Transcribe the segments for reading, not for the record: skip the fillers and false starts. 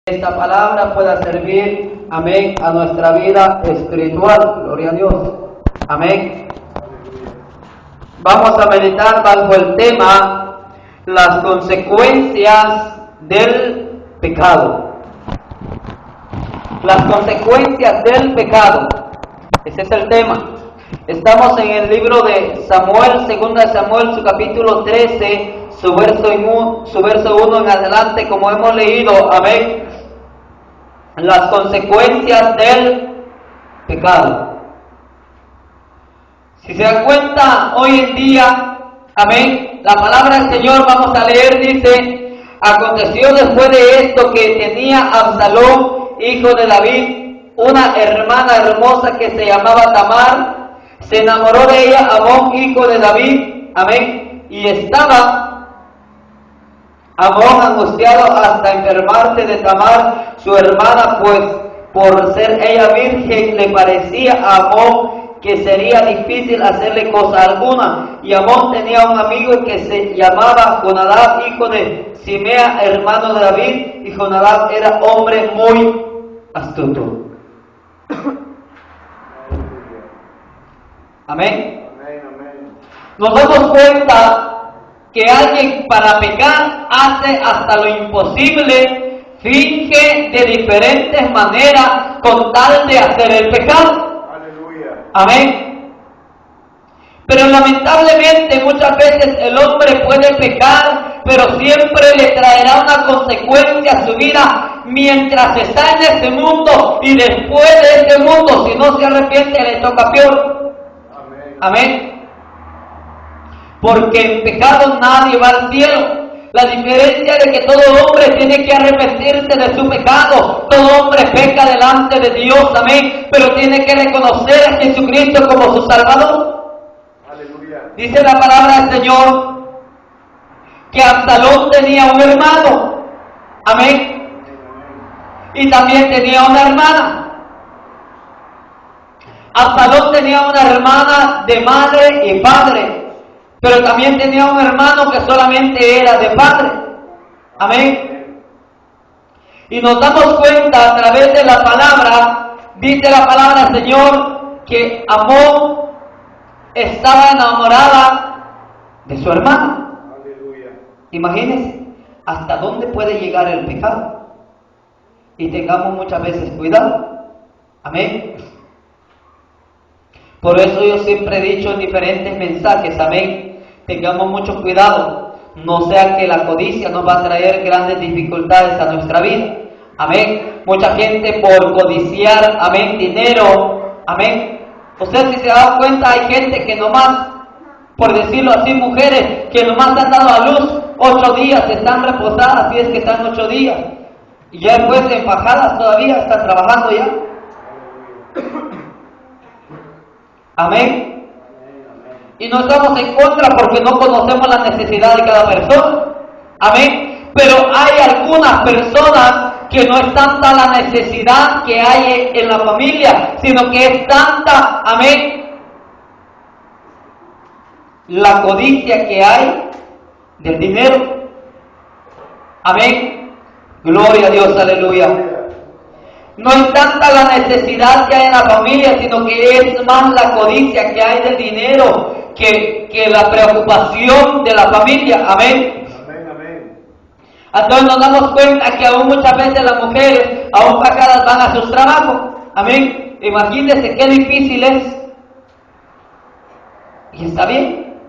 esta palabra pueda servir, amén, a nuestra vida espiritual. Gloria a Dios. Amén. Vamos a meditar bajo el tema las consecuencias del pecado. Las consecuencias del pecado. Ese es el tema. Estamos en el libro de Samuel, 2 Samuel, su capítulo 13, su verso 1 en adelante, como hemos leído. Amén. Las consecuencias del pecado. Si se dan cuenta, hoy en día, amén, la palabra del Señor, vamos a leer, dice: aconteció después de esto que tenía Absalón, hijo de David, una hermana hermosa que se llamaba Tamar. Se enamoró de ella Amón, hijo de David, amén, y estaba Amón angustiado hasta enfermarse de Tamar, su hermana, pues por ser ella virgen le parecía a Amón que sería difícil hacerle cosa alguna. Y Amón tenía un amigo que se llamaba Jonadab, hijo de Simea, hermano de David, y Jonadab era hombre muy astuto. Amén. Nos damos cuenta que alguien para pecar hace hasta lo imposible, finge de diferentes maneras con tal de hacer el pecado. Aleluya. Amén. Pero lamentablemente muchas veces el hombre puede pecar, pero siempre le traerá una consecuencia a su vida mientras está en este mundo, y después de este mundo, si no se arrepiente, le toca peor. Amén. Amén. Porque en pecado nadie va al cielo. La diferencia de que todo hombre tiene que arrepentirse de su pecado. Todo hombre peca delante de Dios, amén, pero tiene que reconocer a Jesucristo como su Salvador. Aleluya. Dice la palabra del Señor que Absalón tenía un hermano, amén, y también tenía una hermana. Absalón tenía una hermana de madre y padre, pero también tenía un hermano que solamente era de padre. Amén. Y nos damos cuenta a través de la palabra, dice la palabra, Señor, que Amón estaba enamorada de su hermana. Aleluya. Imagínense hasta dónde puede llegar el pecado. Y tengamos muchas veces cuidado. Amén. Por eso yo siempre he dicho en diferentes mensajes, amén, tengamos mucho cuidado, no sea que la codicia nos va a traer grandes dificultades a nuestra vida. Amén. Mucha gente por codiciar, amén, dinero, amén. Usted, si se da cuenta, hay gente que nomás, por decirlo así, mujeres que nomás han dado a luz 8 días, están reposadas, si es que están 8 días, y ya después de embajadas todavía están trabajando ya. Amén. Y no estamos en contra porque no conocemos la necesidad de cada persona. Amén. Pero hay algunas personas que no es tanta la necesidad que hay en la familia, sino que es tanta, amén, la codicia que hay del dinero. Amén. Gloria a Dios, aleluya. No es tanta la necesidad que hay en la familia, sino que es más la codicia que hay del dinero que la preocupación de la familia. Amén. Amén, amén. Entonces nos damos cuenta que aún muchas veces las mujeres, aún pecadas, van a sus trabajos. Amén. Imagínense qué difícil es. Y está bien.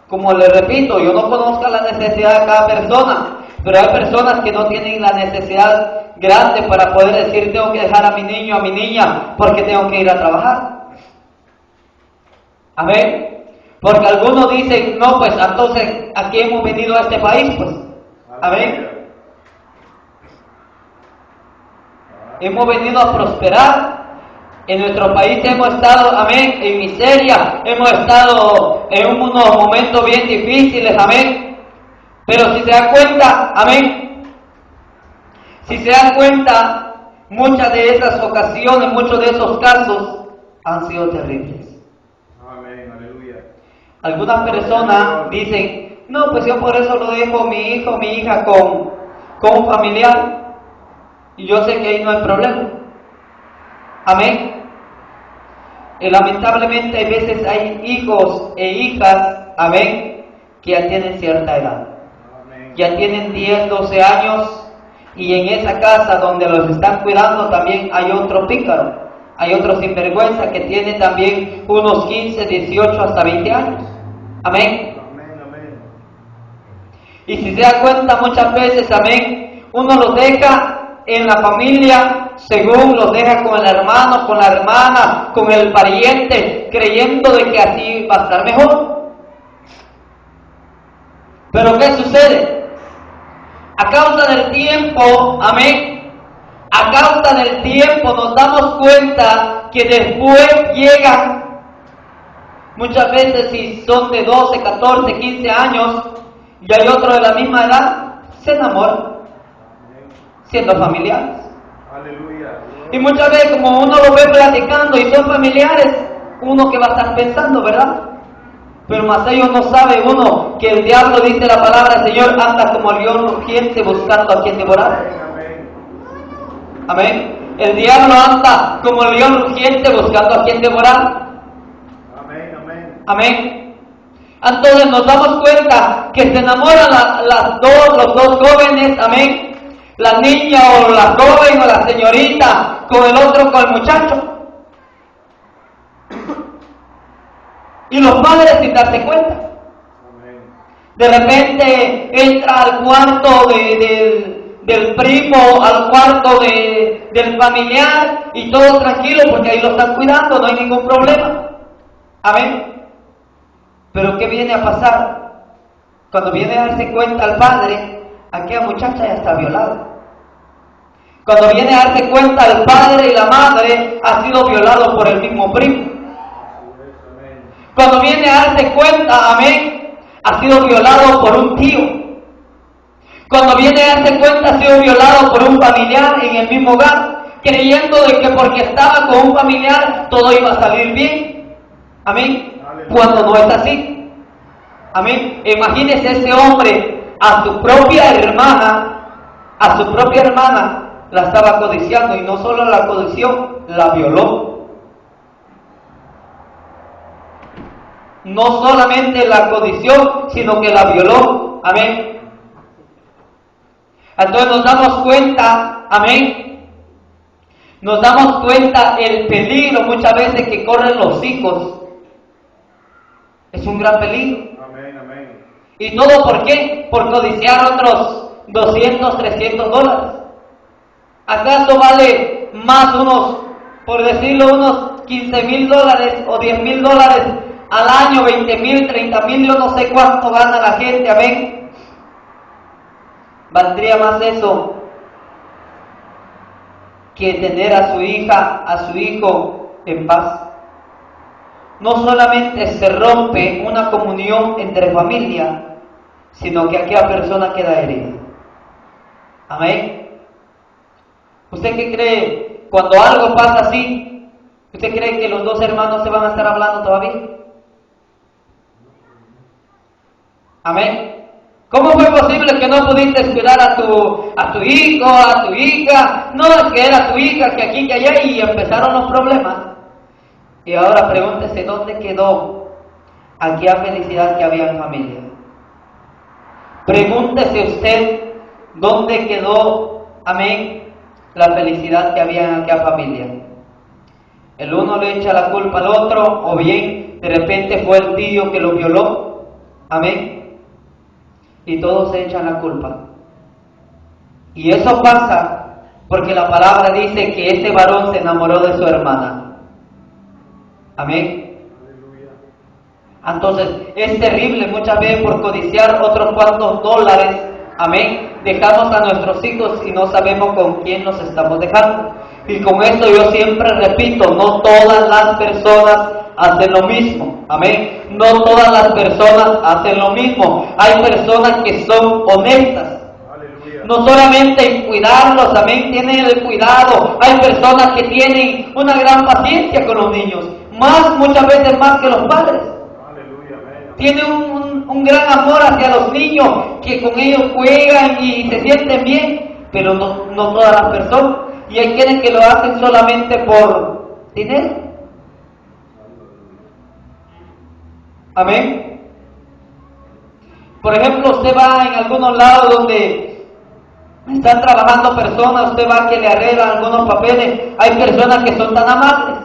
Como les repito, yo no conozco la necesidad de cada persona, pero hay personas que no tienen la necesidad grande para poder decir: tengo que dejar a mi niño, a mi niña, porque tengo que ir a trabajar. Amén. Porque algunos dicen: no, pues entonces aquí hemos venido a este país, pues. Amén. Hemos venido a prosperar. En nuestro país hemos estado, amén, en miseria, hemos estado en unos momentos bien difíciles, amén. Pero si se dan cuenta, amén, si se dan cuenta, muchas de esas ocasiones, muchos de esos casos han sido terribles. Amén, aleluya. Algunas personas dicen: no, pues yo por eso lo dejo mi hijo, mi hija con un familiar. Y yo sé que ahí no hay problema. Amén. Y lamentablemente hay veces hay hijos e hijas, amén, que ya tienen cierta edad. Amén. Ya tienen 10, 12 años, y en esa casa donde los están cuidando también hay otro pícaro, hay otro sinvergüenza que tiene también unos 15, 18, hasta 20 años. Amén. Amén, amén. Y si se da cuenta muchas veces, amén, uno los deja en la familia, según los deja con el hermano, con la hermana, con el pariente, creyendo de que así va a estar mejor. Pero ¿qué sucede? A causa del tiempo, amén, a causa del tiempo nos damos cuenta que después llegan, muchas veces si son de 12, 14, 15 años, y hay otro de la misma edad, se enamoran, siendo familiares. Aleluya. Y muchas veces como uno lo ve platicando y son familiares, uno que va a estar pensando, ¿verdad? Pero más ellos no sabe uno que el diablo, dice la palabra del Señor, anda como león rugiente buscando a quien devorar. Amén. Amén. El diablo anda como león rugiente buscando a quien devorar. Amén, amén. Amén. Entonces nos damos cuenta que se enamoran los dos jóvenes, amén. La niña o la joven o la señorita con el otro, con el muchacho. Y los padres sin darse cuenta. Amén. De repente entra al cuarto del primo, al cuarto del familiar y todo tranquilo porque ahí lo están cuidando, no hay ningún problema. Amén. Pero ¿qué viene a pasar? Cuando viene a darse cuenta el padre, aquella muchacha ya está violada. Cuando viene a darse cuenta el padre y la madre, ha sido violado por el mismo primo. Cuando viene a darse cuenta, amén, ha sido violado por un tío. Cuando viene a darse cuenta, ha sido violado por un familiar en el mismo hogar, creyendo de que porque estaba con un familiar todo iba a salir bien. Amén. Cuando no es así. Amén. Imagínese ese hombre a su propia hermana la estaba codiciando, y no solo la codició, la violó. No solamente la codició, sino que la violó. Amén. Entonces nos damos cuenta, amén, nos damos cuenta el peligro muchas veces que corren los hijos. Es un gran peligro. Amén, amén. ¿Y todo por qué? Por codiciar otros 200, 300 dólares. ¿Acaso vale más por decirlo, unos 15,000 dólares o 10,000 dólares al año, 20,000, 30,000, yo no sé cuánto gana la gente, amén? ¿Valdría más eso que tener a su hija, a su hijo en paz? No solamente se rompe una comunión entre familia, sino que aquella persona queda herida. Amén. ¿Usted qué cree? Cuando algo pasa así, ¿usted cree que los dos hermanos se van a estar hablando todavía? Amén. ¿Cómo fue posible que no pudiste cuidar a tu hijo, a tu hija? No, es que era tu hija, que aquí, que allá, y empezaron los problemas. Y ahora pregúntese, ¿dónde quedó aquella felicidad que había en familia? Pregúntese usted, ¿dónde quedó, amén, la felicidad que había en aquella familia? El uno le echa la culpa al otro, o bien de repente fue el tío que lo violó, amén, y todos se echan la culpa. Y eso pasa porque la palabra dice que ese varón se enamoró de su hermana. Amén. Entonces es terrible muchas veces por codiciar otros cuantos dólares, amén, dejamos a nuestros hijos y no sabemos con quién nos estamos dejando. Y con esto yo siempre repito, no todas las personas hacen lo mismo, amén. No todas las personas hacen lo mismo. Hay personas que son honestas. Aleluya. No solamente en cuidarlos, amén, tienen el cuidado. Hay personas que tienen una gran paciencia con los niños, muchas veces más que los padres. Aleluya, amén. Tienen un gran amor hacia los niños, que con ellos juegan y se sienten bien. pero no todas las personas. Y hay quienes que lo hacen solamente por dinero. Amén. Por ejemplo, usted va en algunos lados donde están trabajando personas, usted va que le arreglan algunos papeles, hay personas que son tan amables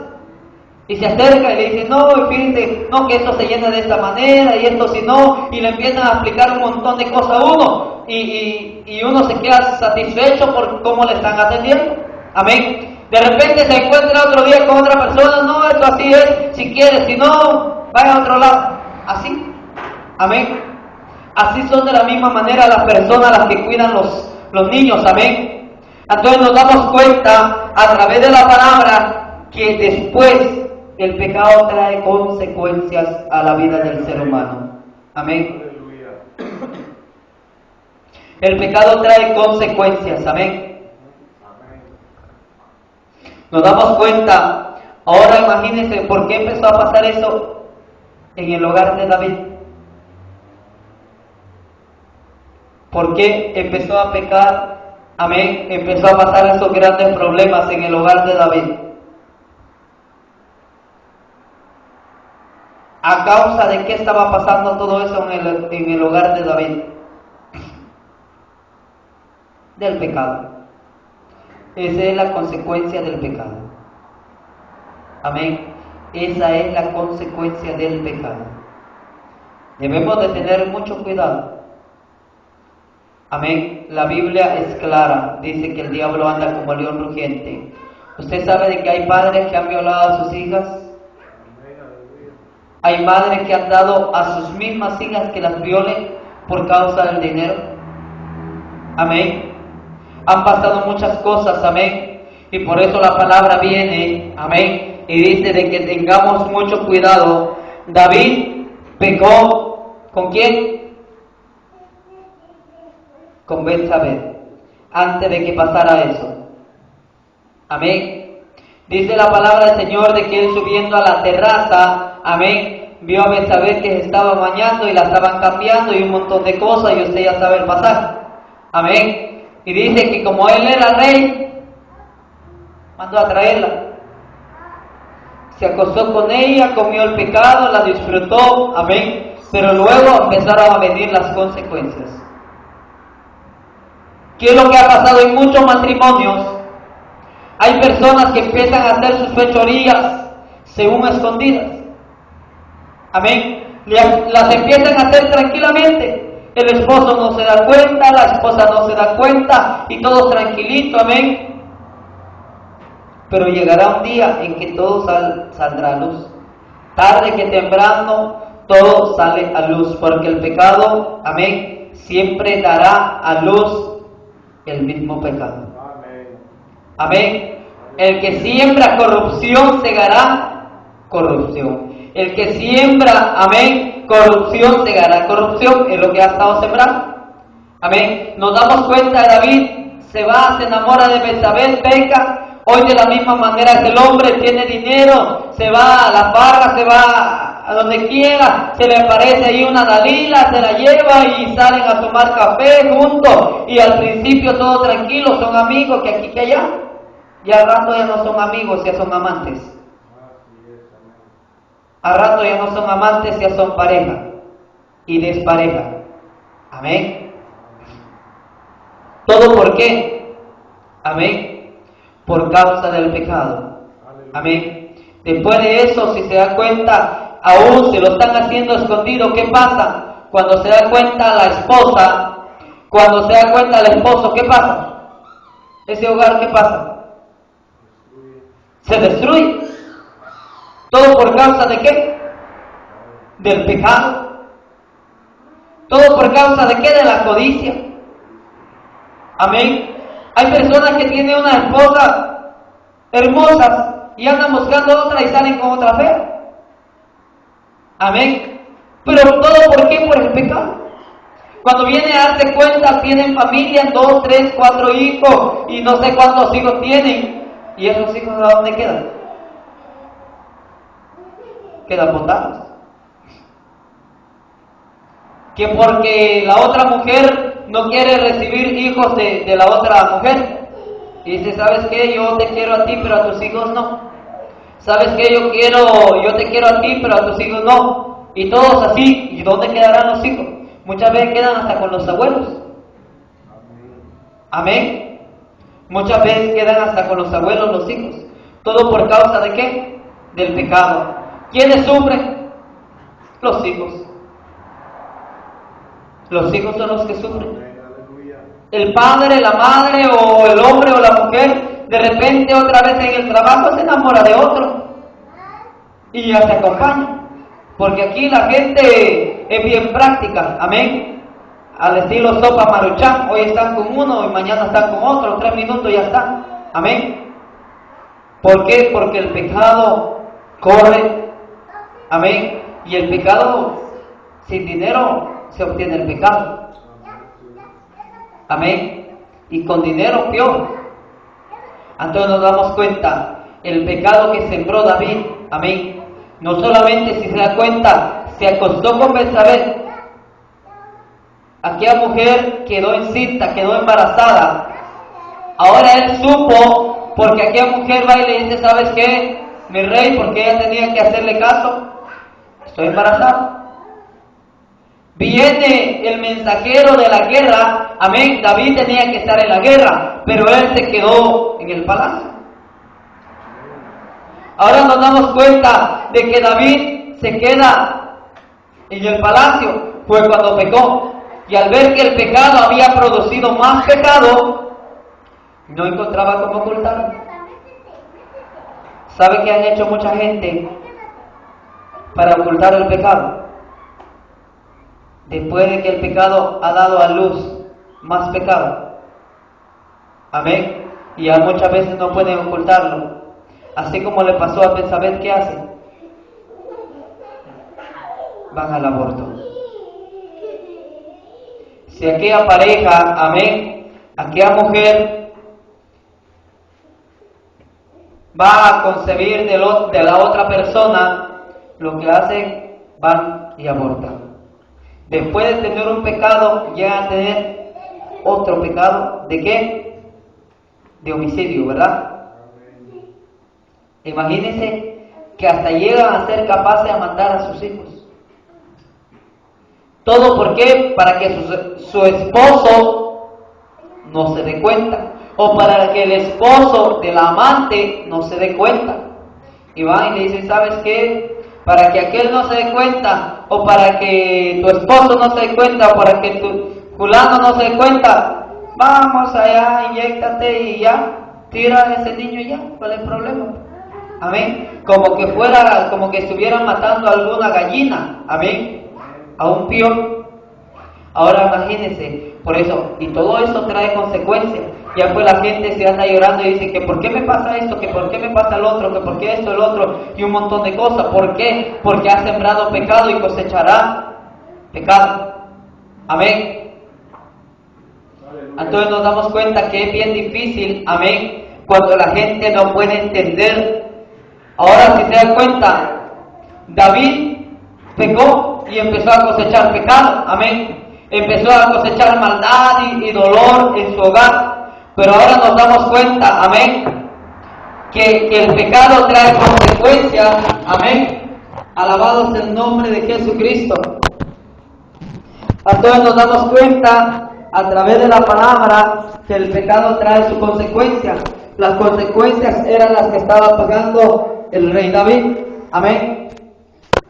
y se acerca y le dice, no, fíjate, no, que esto se llena de esta manera y esto si no, y le empiezan a explicar un montón de cosas a uno y uno se queda satisfecho por cómo le están atendiendo. Amén. De repente se encuentra otro día con otra persona, no, esto así es, si quiere, si no, vaya a otro lado. Así. Amén. Así son de la misma manera las personas las que cuidan los niños. Amén. Entonces nos damos cuenta a través de la palabra que después el pecado trae consecuencias a la vida del ser humano. Amén. El pecado trae consecuencias. Amén. Nos damos cuenta. Ahora imagínense por qué empezó a pasar eso en el hogar de David. ¿Por qué empezó a pecar? Amén. Empezó a pasar esos grandes problemas en el hogar de David. ¿A causa de qué estaba pasando todo eso en el hogar de David? Del pecado. Esa es la consecuencia del pecado. Amén. Esa es la consecuencia del pecado. Debemos de tener mucho cuidado. Amén. La Biblia es clara. Dice que el diablo anda como león rugiente. ¿Usted sabe de que hay padres que han violado a sus hijas? Hay madres que han dado a sus mismas hijas que las violen por causa del dinero. Amén. Han pasado muchas cosas. Amén. Y por eso la palabra viene. Amén. Y dice de que tengamos mucho cuidado. David pecó. ¿Con quién? Con Betsabé, antes de que pasara eso. Amén. Dice la palabra del Señor de que él subiendo a la terraza, amén, vio a Betsabé que se estaba bañando y la estaban cambiando y un montón de cosas y usted ya sabe el pasaje. Amén. Y dice que como él era rey, mandó a traerla. Se acostó con ella, comió el pecado, la disfrutó, amén. Pero luego empezaron a venir las consecuencias. ¿Qué es lo que ha pasado en muchos matrimonios? Hay personas que empiezan a hacer sus fechorías según escondidas. Amén. Las empiezan a hacer tranquilamente. El esposo no se da cuenta, la esposa no se da cuenta y todo tranquilito. Amén. Pero llegará un día en que todo saldrá a luz. Tarde que temprano todo sale a luz, porque el pecado, amén, siempre dará a luz el mismo pecado. Amén. Amén. El que siembra corrupción segará corrupción. El que siembra, amén, corrupción segará corrupción. Es lo que ha estado sembrando. Amén. Nos damos cuenta de David, se va, se enamora de Betsabé, peca. Hoy de la misma manera que el hombre tiene dinero, se va a las barras, se va a donde quiera, se le aparece ahí una Dalila, se la lleva y salen a tomar café juntos y al principio todo tranquilo, son amigos que aquí que allá, y al rato ya no son amigos, ya son amantes. Al rato ya no son amantes, ya son pareja y despareja. Amén. ¿Todo por qué? Amén. Por causa del pecado. Amén. Después de eso, si se da cuenta, aún se lo están haciendo escondido. ¿Qué pasa? Cuando se da cuenta la esposa, cuando se da cuenta el esposo, ¿qué pasa? Ese hogar, ¿qué pasa? Se destruye. ¿Todo por causa de qué? Del pecado. ¿Todo por causa de qué? De la codicia. Amén. Hay personas que tienen una esposa hermosas y andan buscando otra y salen con otra fea. Amén. Pero todo ¿por qué? Por el pecado. Cuando viene a darse cuenta, tienen familia, 2, 3, 4 hijos y no sé cuántos hijos tienen. ¿Y esos hijos a dónde quedan? Quedan botados. Que porque la otra mujer no quiere recibir hijos de la otra mujer. Y dice, ¿sabes qué? Yo te quiero a ti, pero a tus hijos no. ¿Sabes qué? Yo te quiero a ti, pero a tus hijos no. Y todos así. ¿Y dónde quedarán los hijos? Muchas veces quedan hasta con los abuelos. Amén. Muchas veces quedan hasta con los abuelos los hijos. ¿Todo por causa de qué? Del pecado. ¿Quiénes sufren? Los hijos. Los hijos son los que sufren. El padre, la madre o el hombre o la mujer, de repente otra vez en el trabajo se enamora de otro y ya se acompaña. Porque aquí la gente es bien práctica, amén. Al estilo sopa maruchan, hoy están con uno y mañana están con otro, 3 minutos ya están, amén. ¿Por qué? Porque el pecado corre, amén. Y el pecado, sin dinero se obtiene el pecado. Amén. Y con dinero peor. Entonces nos damos cuenta, el pecado que sembró David, amén. No solamente, si se da cuenta, se acostó con Betsabé. Aquella mujer quedó encinta, quedó embarazada. Ahora él supo, porque aquella mujer va y le dice, ¿sabes qué? Mi rey, porque ella tenía que hacerle caso. Estoy embarazada. Viene el mensajero de la guerra, amén. David tenía que estar en la guerra, pero él se quedó en el palacio. Ahora nos damos cuenta de que David se queda en el palacio, fue cuando pecó. Y al ver que el pecado había producido más pecado, no encontraba cómo ocultarlo. ¿Sabe qué han hecho mucha gente para ocultar el pecado? Después de que el pecado ha dado a luz más pecado. Amén. Y ya muchas veces no pueden ocultarlo. Así como le pasó a Betsabé, ¿qué hacen? Van al aborto. Si aquella pareja, amén, aquella mujer va a concebir de la otra persona, lo que hacen, van y abortan. Después de tener un pecado, llegan a tener otro pecado. ¿De qué? De homicidio, ¿verdad? Imagínense que hasta llegan a ser capaces de matar a sus hijos. ¿Todo por qué? Para que su esposo no se dé cuenta. O para que el esposo del amante no se dé cuenta. Y van y le dicen, ¿sabes qué? Para que aquel no se dé cuenta, o para que tu esposo no se dé cuenta, o para que tu fulano no se dé cuenta, vamos allá, inyéctate y ya, tira a ese niño y ya, ¿cuál es el problema? Amén. Como que estuvieran matando a alguna gallina, amén, a un peón. Ahora imagínense, por eso, y todo eso trae consecuencias. Ya pues la gente se anda llorando y dice que ¿por qué me pasa esto? Que ¿por qué me pasa el otro? Que ¿por qué esto, el otro? Y un montón de cosas. ¿Por qué? Porque ha sembrado pecado y cosechará pecado. Amén. Entonces nos damos cuenta que es bien difícil, amén, cuando la gente no puede entender. Ahora si se dan cuenta, David pecó y empezó a cosechar pecado, amén. Empezó a cosechar maldad y dolor en su hogar. Pero ahora nos damos cuenta, amén, que el pecado trae consecuencias, amén. Alabado sea el nombre de Jesucristo. Entonces nos damos cuenta a través de la palabra que el pecado trae su consecuencia. Las consecuencias eran las que estaba pagando el rey David, amén.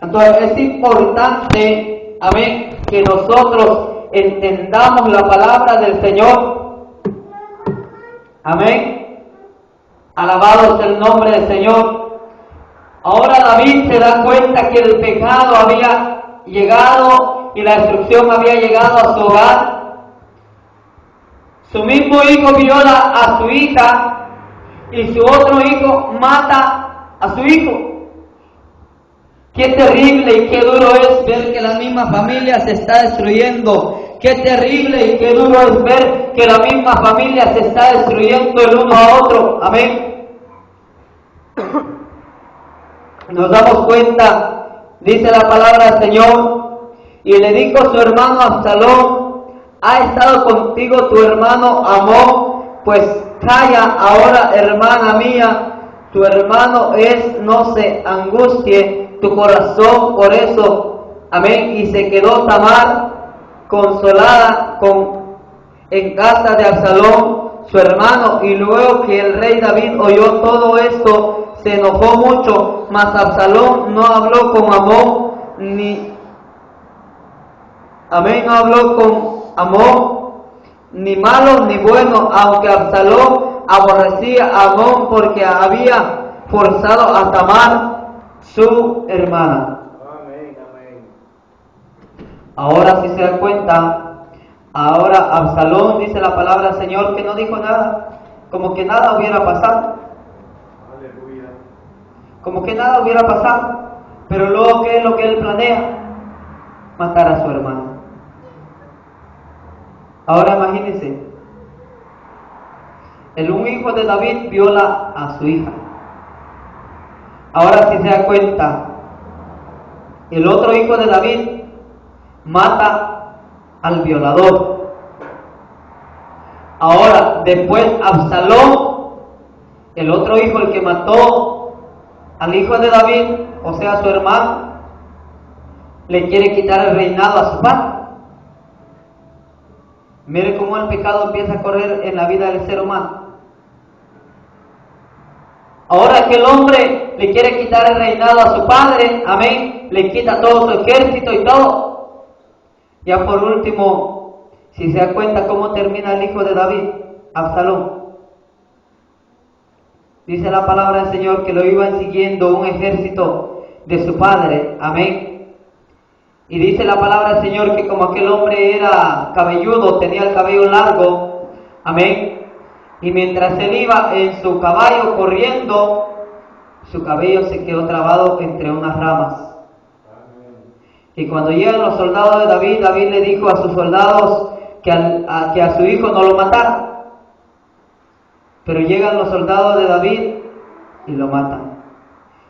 Entonces es importante, amén, que nosotros entendamos la palabra del Señor. Amén. Alabado sea el nombre del Señor. Ahora David se da cuenta que el pecado había llegado y la destrucción había llegado a su hogar. Su mismo hijo viola a su hija y su otro hijo mata a su hijo. Qué terrible y qué duro es ver que la misma familia se está destruyendo. Qué terrible y qué duro es ver que la misma familia se está destruyendo el uno a otro. Amén. Nos damos cuenta, dice la palabra del Señor, y le dijo su hermano Absalón, ¿Ha estado contigo tu hermano Amón? Pues calla ahora, hermana mía, tu hermano es, no se angustie tu corazón por eso. Amén. Y se quedó Tamar consolada en casa de Absalón, su hermano, y luego que el rey David oyó todo esto, se enojó mucho, mas Absalón no habló con Amón, no habló con Amón, ni malo ni bueno, aunque Absalón aborrecía a Amón porque había forzado a Tamar, su hermana. Amén, amén. Ahora si se da cuenta, ahora Absalón, dice la palabra del Señor, que no dijo nada, como que nada hubiera pasado, Aleluya. como que nada hubiera pasado, pero luego, ¿qué es lo que él planea? Matar a su hermano. Ahora imagínense, un hijo de David viola a su hija. Ahora si se da cuenta, el otro hijo de David mata al violador. Ahora, después Absalón, el otro hijo, el que mató al hijo de David, o sea, su hermano, le quiere quitar el reinado a su padre. Mire cómo el pecado empieza a correr en la vida del ser humano. Ahora que el hombre le quiere quitar el reinado a su padre, amén, le quita todo su ejército y todo. Ya por último, si se da cuenta cómo termina el hijo de David, Absalón. Dice la palabra del Señor que lo iban siguiendo un ejército de su padre, amén. Y dice la palabra del Señor que como aquel hombre era cabelludo, tenía el cabello largo, amén. Y mientras él iba en su caballo corriendo, su cabello se quedó trabado entre unas ramas. Y cuando llegan los soldados de David, David le dijo a sus soldados que a su hijo no lo mataran. Pero llegan los soldados de David y lo matan.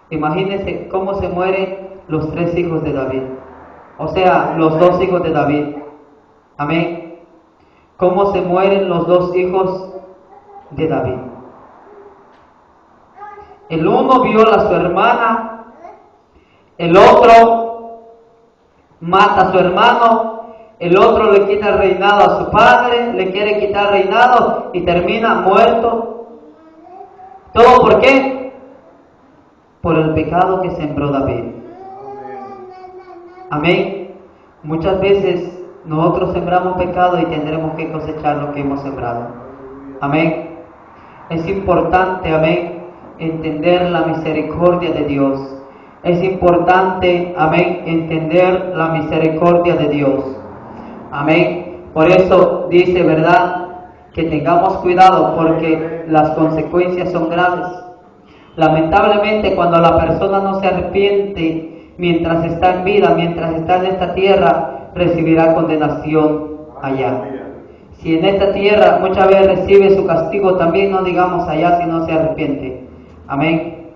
Imagínense cómo se mueren los 3 hijos de David. O sea, los 2 hijos de David. Amén. Cómo se mueren los 2 hijos de David. El uno viola a su hermana, el otro mata a su hermano, el otro le quita el reinado a su padre, le quiere quitar el reinado y termina muerto. ¿Todo por qué? Por el pecado que sembró David. Amén. Muchas veces nosotros sembramos pecado y tendremos que cosechar lo que hemos sembrado. Amén. Es importante, amén, entender la misericordia de Dios. Es importante, amén, entender la misericordia de Dios. Amén. Por eso dice, ¿verdad?, que tengamos cuidado porque las consecuencias son graves. Lamentablemente, cuando la persona no se arrepiente mientras está en vida, mientras está en esta tierra, recibirá condenación allá. Si en esta tierra muchas veces recibe su castigo, también no digamos allá si no se arrepiente. Amén.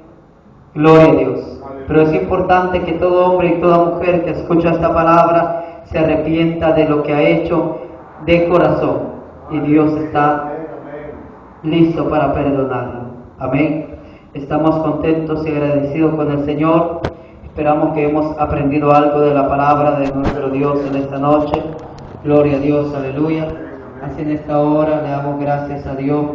Gloria a Dios. Pero es importante que todo hombre y toda mujer que escucha esta palabra se arrepienta de lo que ha hecho de corazón. Y Dios está listo para perdonarlo. Amén. Estamos contentos y agradecidos con el Señor. Esperamos que hemos aprendido algo de la palabra de nuestro Dios en esta noche. Gloria a Dios, aleluya. Así en esta hora le damos gracias a Dios.